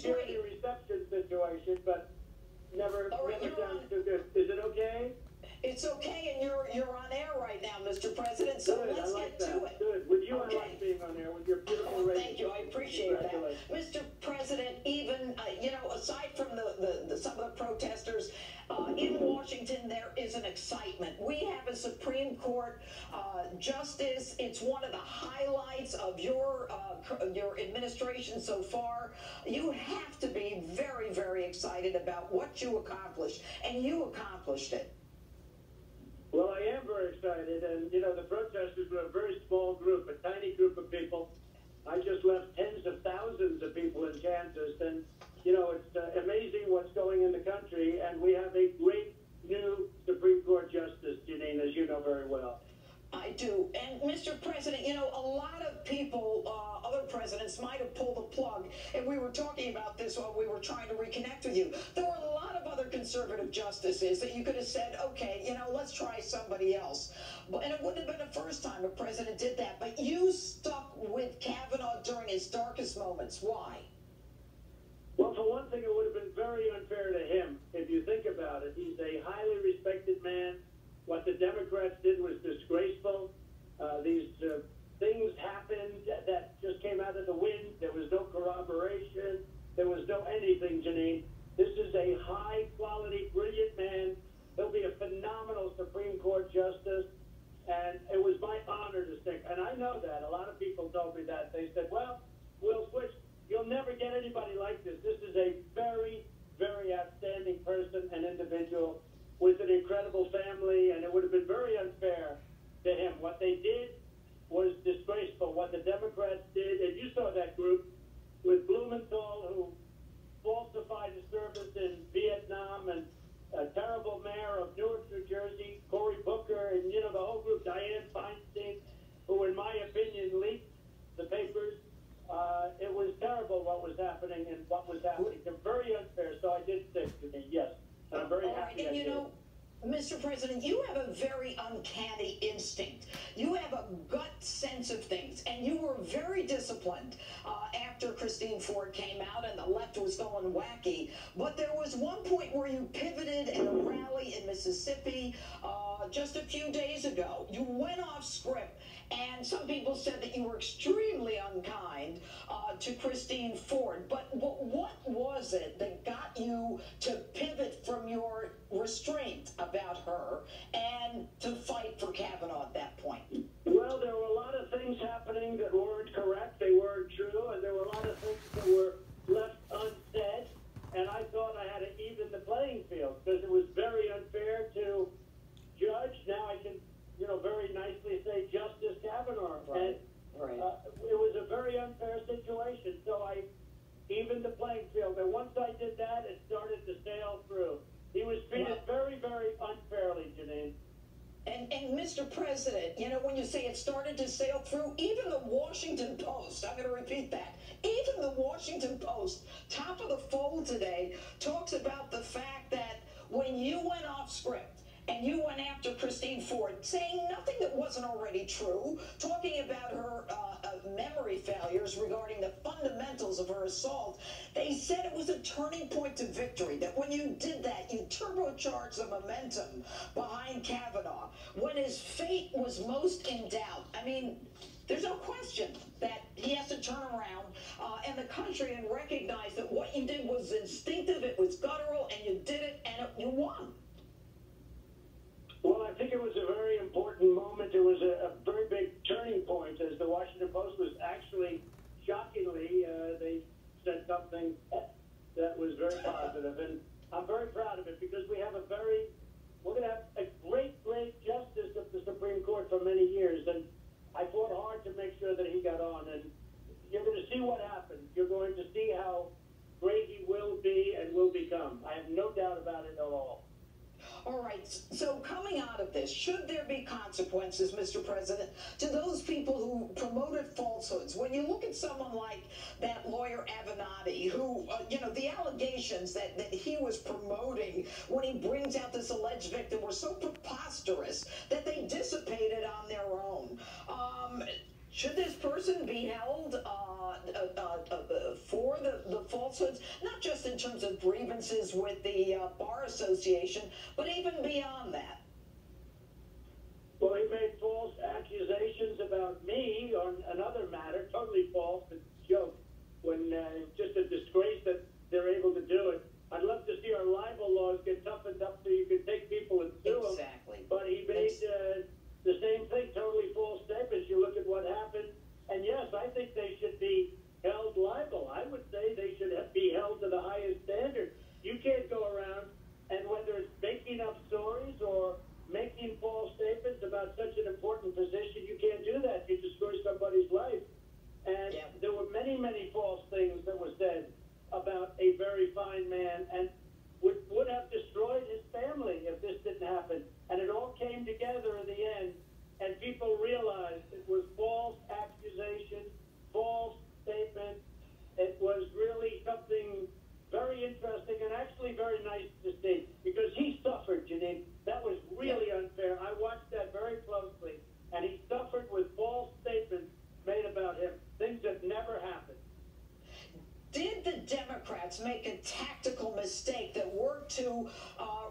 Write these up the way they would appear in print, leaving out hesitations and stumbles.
security reception situation, but never sounds too good. Is it okay? It's okay, and you're on air right now, Mr. President, so good, let's like get to it. Good. With you, okay. I like being on there with your beautiful radio. Thank you. I appreciate that. Mr. President, even, aside from some of the protesters, in Washington, there is an excitement. We have a Supreme Court justice. It's one of the highlights of your administration so far. You have to be very, very excited about what you accomplished, and you accomplished it. Well, I am very excited, and, the protesters were a very small group, a tiny group of people. I just left tens of thousands of people in Kansas, and, it's amazing what's going in the country, and we have a great new Supreme Court Justice, Jeanine, as you know very well. I do. And, Mr. President, a lot of people, other presidents might have pulled the plug, and we were talking about this while we were trying to reconnect with you. There were a lot of other conservative justices that you could have said, okay, let's try somebody else. And it wouldn't have been the first time a president did that, but you stuck with Kavanaugh during his darkest moments. Why? Well, for one thing, it would have been very unfair to him, if you think about it. He's a highly respected man. What the Democrats did was disgraceful. These things happened that just came out of the wind. There was no corroboration. There was no anything, Jeanine. This is a high-quality, brilliant man. He'll be a phenomenal Supreme Court justice. And it was my honor to stick. And I know that. A lot of people told me that. They said, well, we'll switch. You'll never get anybody like this. This is a very, very outstanding person and individual with an incredible family, and it would have been very unfair to him. What they did was disgraceful. What the Democrats did, and you saw that group with Blumenthal, who falsified his service in Vietnam, and a terrible mayor of Newark, New Jersey, Cory Booker, and, the whole group, Dianne Feinstein, who, in my opinion, leaked the papers. It was terrible what was happening and what was happening. It's very unfair, so I did stick to me, yes. And I'm very happy I did. Mr. President, you have a very uncanny instinct. You have a gut sense of things, and you were very disciplined after Christine Ford came out and the left was going wacky. But there was one point where you pivoted at a rally in Mississippi just a few days ago. You went off script, and some people said that you were extremely unkind to Christine Ford. But what was it that got you to pivot from your restraint about her and to fight for Kavanaugh at that point? Well, there were a lot of things happening that weren't correct. They weren't true, and there were a lot of things that were left unsaid. And I thought I had to even the playing field because it was very unfair to judge. Now I can, very nicely say Justice Kavanaugh. Right. And it was a very unfair situation. So I evened the playing field. And once I did that, it started to sail through. He was treated very, very unfairly, Jeanine. And Mr. President, when you say it started to sail through, even the Washington Post, I'm going to repeat that, even the Washington Post, top of the fold today, talks about the fact that when you went off script, and you went after Christine Ford, saying nothing that wasn't already true, talking about her memory failures regarding the fundamentals of her assault. They said it was a turning point to victory, that when you did that, you turbocharged the momentum behind Kavanaugh. When his fate was most in doubt, there's no question that he has to turn around in the country and recognize that what you did was instinctive, it was guttural, and you did it, and you won. Well, I think it was a very important moment. It was a very big turning point, as the Washington Post was actually, shockingly, they said something that was very positive. And I'm very proud of it because we're going to have a great, great justice of the Supreme Court for many years. And I fought hard to make sure that he got on. And you're going to see what happens. You're going to see how great he will be and will become. I have no doubt about it at all. All right, so coming out of this, should there be consequences, Mr. President, to those people who promoted falsehoods? When you look at someone like that lawyer Avenatti, who, the allegations that he was promoting when he brings out this alleged victim were so preposterous that they dissipated on their own. Should this person be held for the false falsehoods, not just in terms of grievances with the Bar Association, but even beyond that? Well, he made false accusations about me on another matter, totally false, it's a joke, when it's just a disgrace that they're able to do it. I'd love to see our libel laws get toughened up so you can take people and sue them. Exactly. But he made the same thing, totally false statements. You look at what happened, and yes, I think they should be held liable. I would say they should be held to the highest standard. You can't go around and whether it's making up stories or making false statements about such an important position, you can't do that. You destroy somebody's life. And there were many, many false things that were said about a very fine man and would have destroyed his family if this didn't happen. And it all came together in the end, and people realized it was false accusations, false statements. It was really something very interesting and actually very nice to see, because he suffered, Jeanine. That was really unfair. I watched that very closely, and he suffered with false statements made about him, things that never happened. Did the Democrats make a tactical mistake that worked to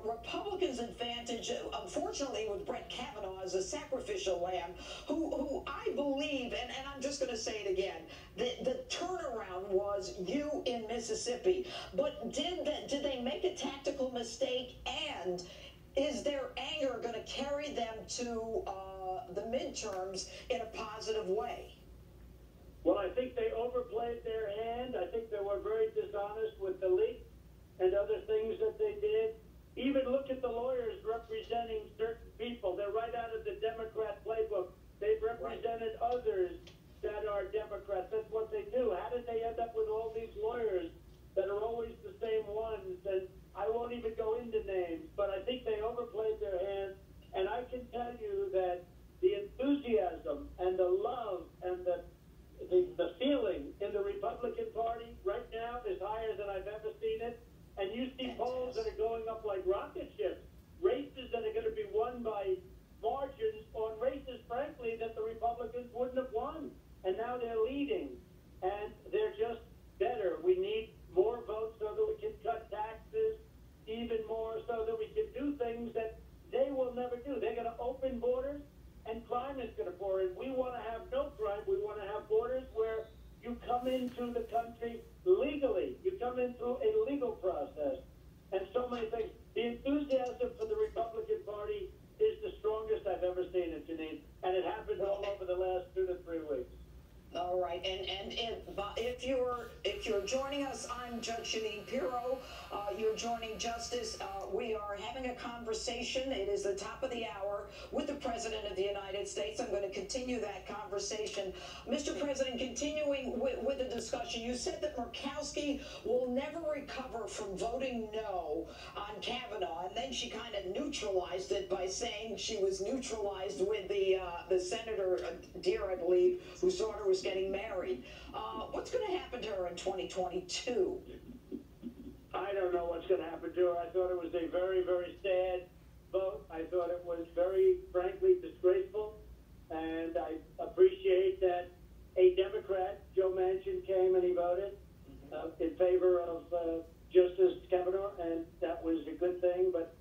Republicans' advantage, unfortunately, with Brett Kavanaugh as a sacrificial lamb, who I believe, and I'm just going to say it again, the turnaround was you in Mississippi. But did they make a tactical mistake, and is their anger going to carry them to the midterms in a positive way? Well, I think they overplayed their hand. I think they were very dishonest with the leak and other things that they did. Even look at the lawyers representing certain people. They're right out of the Democrat playbook. They've represented others that are Democrats. That's what they do. How did they end up with all these lawyers that are always the same ones? And I won't even go into names, but I think they overplayed their hand. And I can tell you that the enthusiasm and the love and the feeling in the Republican Party right now is higher than I've ever seen it. And you see polls that are going up like rocket ships, races that are going to be won by margins on races, frankly, that the Republicans wouldn't have won. And now they're leading, and they're just better. We need more votes so that we can cut taxes, even more so that we can do things that they will never do. They're going to open borders, and crime is going to pour in. We want to have no crime. We want to have borders where you come into the country legally. You come in through a legal process. And so many things. The enthusiasm for the Republican Party is the strongest I've ever seen it, Jeanine. And it happened all over the last 2 to 3 weeks. All right, and if you're joining us, I'm Judge Jeanine Pirro. You're joining Justice. We are having a conversation. It is the top of the hour with the President of the United States. I'm going to continue that conversation. Mr. President, continuing with the discussion, you said that Murkowski will never recover from voting no on Kavanaugh, and then she kind of neutralized it by saying she was neutralized with the Senator Deere, I believe, whose daughter was getting married. What's going to happen to her in 2022? I don't know what's going to happen to her. I thought it was a very, very sad vote. I thought it was very, frankly, disgraceful. And I appreciate that a Democrat, Joe Manchin, came and he voted in favor of Justice Kavanaugh, and that was a good thing. But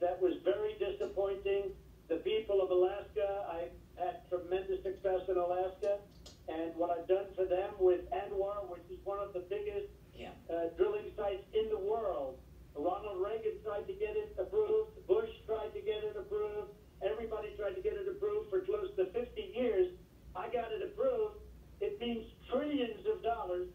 that was very disappointing. The people of Alaska, I had tremendous success in Alaska. And what I've done for them with Anwar, which is one of the biggest drilling sites in the world. Ronald Reagan tried to get it approved. Bush tried to get it approved. Everybody tried to get it approved for close to 50 years. I got it approved. It means trillions of dollars.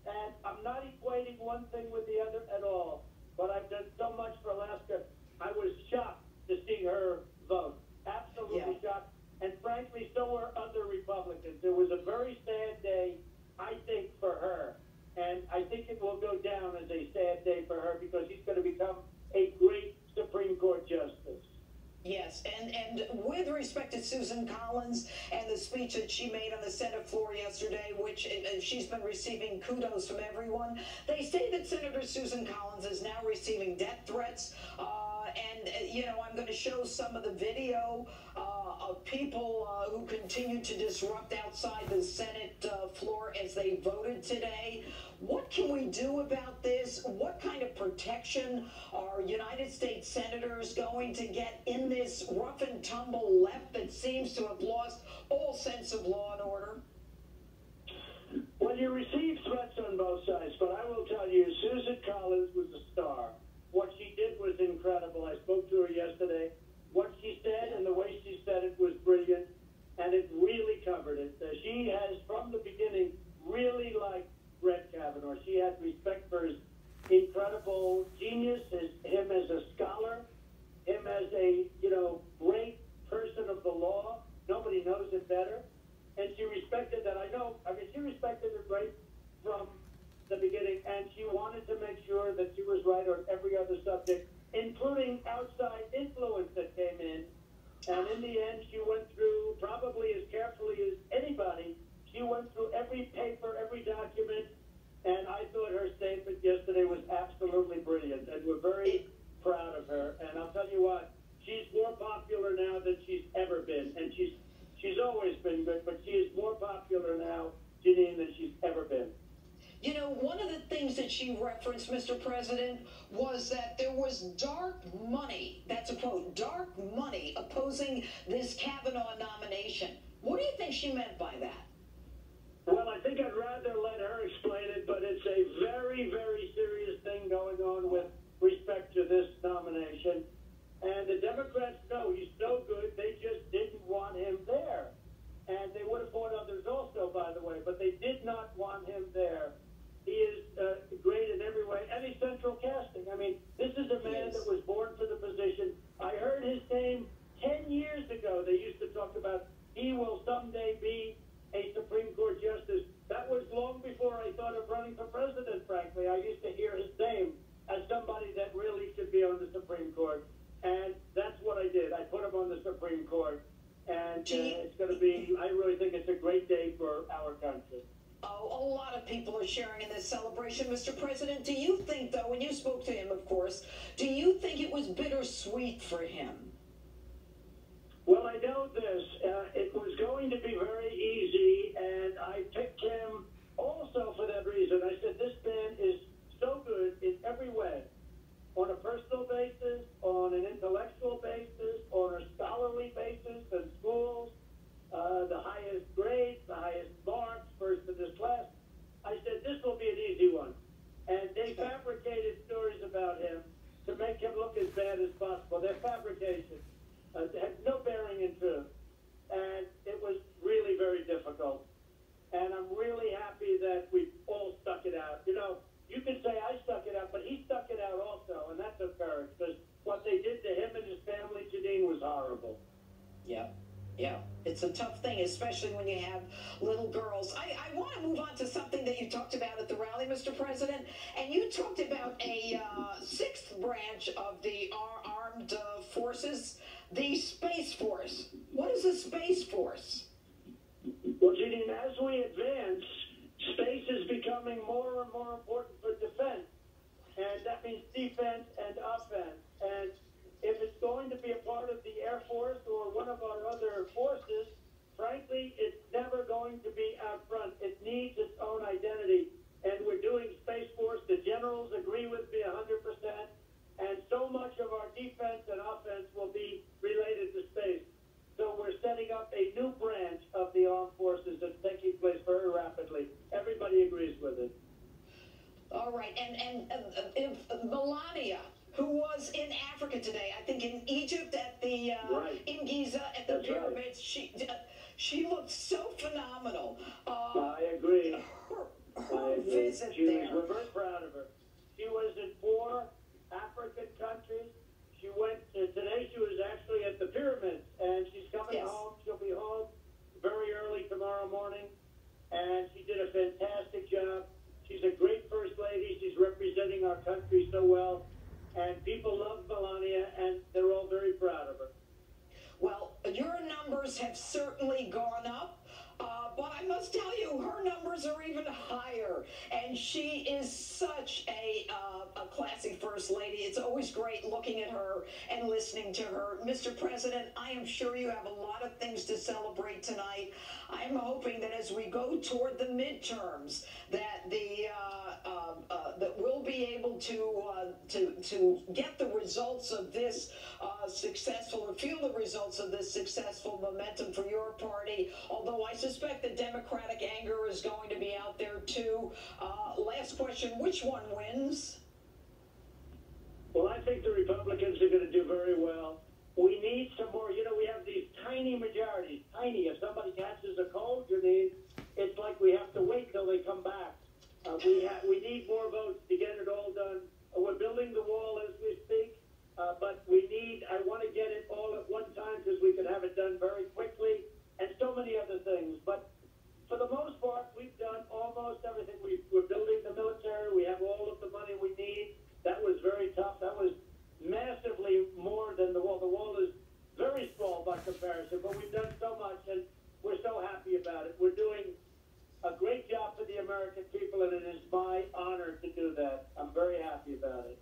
And I'm not equating one thing with the other at all. But I've done so much for Alaska. I was shocked to see her vote. Absolutely shocked. And frankly, so were other Republicans. It was a very sad day, I think, for her. And I think it will go down as a sad day for her because she's going to become a great Supreme Court justice. Yes, and with respect to Susan Collins and the speech that she made on the Senate floor yesterday, which she's been receiving kudos from everyone, they say that Senator Susan Collins is now receiving death threats. I'm going to show some of the video of people who continue to disrupt outside the Senate floor as they they voted today. What can we do about this? What kind of protection are United States senators going to get in this rough and tumble left that seems to have lost all sense of law and order? Well, you receive threats on both sides, but I will tell you, Susan Collins was a star. What she did was incredible. I spoke to her yesterday. What she said and the way she said it was brilliant, and it really covered it. She has, from the beginning, really liked Brett Kavanaugh. She had respect for his incredible genius, him as a scholar, him as a, great person of the law. Nobody knows it better. And she respected that. She respected it right from the beginning, and she wanted to make sure that she was right on every other subject, including outside influence that came in. And in the end, she went through, probably as carefully as anybody, she went through every paper, every document, and I thought her statement yesterday was absolutely brilliant, and we're very proud of her. And I'll tell you what, she's more popular now than she's ever been, and she's always been good, but she is more popular now, Jeanine, than she's ever been. One of the things that she referenced, Mr. President, was that there was dark money, that's a quote, dark money opposing this Kavanaugh nomination. What do you think she meant by that? Well, I think I'd rather let her explain it, but it's a very, very serious thing going on with respect to this nomination. And the Democrats know he's so good, they just didn't want him there. And they would have fought others also, by the way, but they did not want him there. He is great in every way, and he's central casting. This is a man that was born for the position. I heard his name 10 years ago. They used to talk about he will someday be a Supreme Court justice. That was long before I thought of running for president, frankly. I used to hear his name as somebody that really should be on the Supreme Court. And that's what I did. I put him on the Supreme Court. And it's going to be, I really think it's a great day for our country. Oh, a lot of people are sharing in this celebration, Mr. President. Do you think, though, when you spoke to him, of course, do you think it was bittersweet for him? Well, I know this. It was going to be very easy, and I picked him also for that reason. I said, this man is so good in every way, on a personal basis, on an intellectual basis, on a scholarly basis in schools, the highest grades, the highest marks, first in his class. I said, this will be an easy one. And they fabricated stories about him to make him look as bad as possible. They're fabrications. They had no bearing in truth. And it was really very difficult. And I'm really happy that we all stuck it out. You can say I stuck it out, but he stuck it out also, and that's a courage, because what they did to him and his family, Jeanine, was horrible. Yeah, it's a tough thing, especially when you have little girls. I want to move on to something that you talked about at the rally, Mr. President, and you talked about a sixth branch of the armed forces, the Space Force. What is the Space Force? Well, Jeanine, as we advance, space is becoming more and more important for defense, and that means defense and offense. And if it's going to be a part of the Air Force or one of our other forces, frankly, it's never going to be out front. It needs its own identity, and we're doing Space Force. The generals agree with me 100%, and so much of our defense and offense will be related to space. So we're setting up a new branch of the armed forces that's taking place very rapidly. Everybody agrees with it. All right, and Melania, who was in Africa today, I think in Egypt at the in Giza at the pyramids, she looked so phenomenal. I agree. Her visit there. We're very proud of her. She was in 4 African countries. She went today. She was actually at the pyramids, and she's coming home. She'll be home very early tomorrow morning, and she did a fantastic job. She's a great first lady. She's representing our country so well, and people love Melania, and they're all very proud of her. Well, your numbers have certainly gone up, but I must tell you, her numbers are even higher, and she is such a classy First Lady. It's always great looking at her and listening to her. Mr. President, I am sure you have a lot of things to celebrate tonight. I'm hoping that as we go toward the midterms, that that we'll be able to get the results of this successful, or feel the results of this successful momentum for your party. Although I suspect the Democratic anger is going to be out there too. Last question: which one wins? Well, I think the Republicans are going to do very well. We need some more. You know, we have these tiny majorities. Tiny. If somebody catches a cold, Jeanine, it's like we have to wait till they come back. We need more votes to get it all done. We're building the wall as we speak, but I want to get it all at one time because we could have it done very quickly, and so many other things. But for the most part, we've done almost everything. We're building the military. We have all of the money we need. That was very tough. That was massively more than the wall. The wall is very small by comparison, but we've done so much, and we're so happy about it. We're doing a great job for the American people, and it is my honor to do that. I'm very happy about it.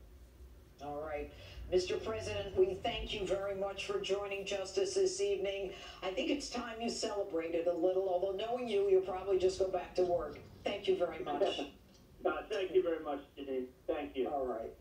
All right. Mr. President, we thank you very much for joining Justice this evening. I think it's time you celebrated a little, although knowing you, you'll probably just go back to work. Thank you very much. Thank you very much, Jeanine. Thank you. All right.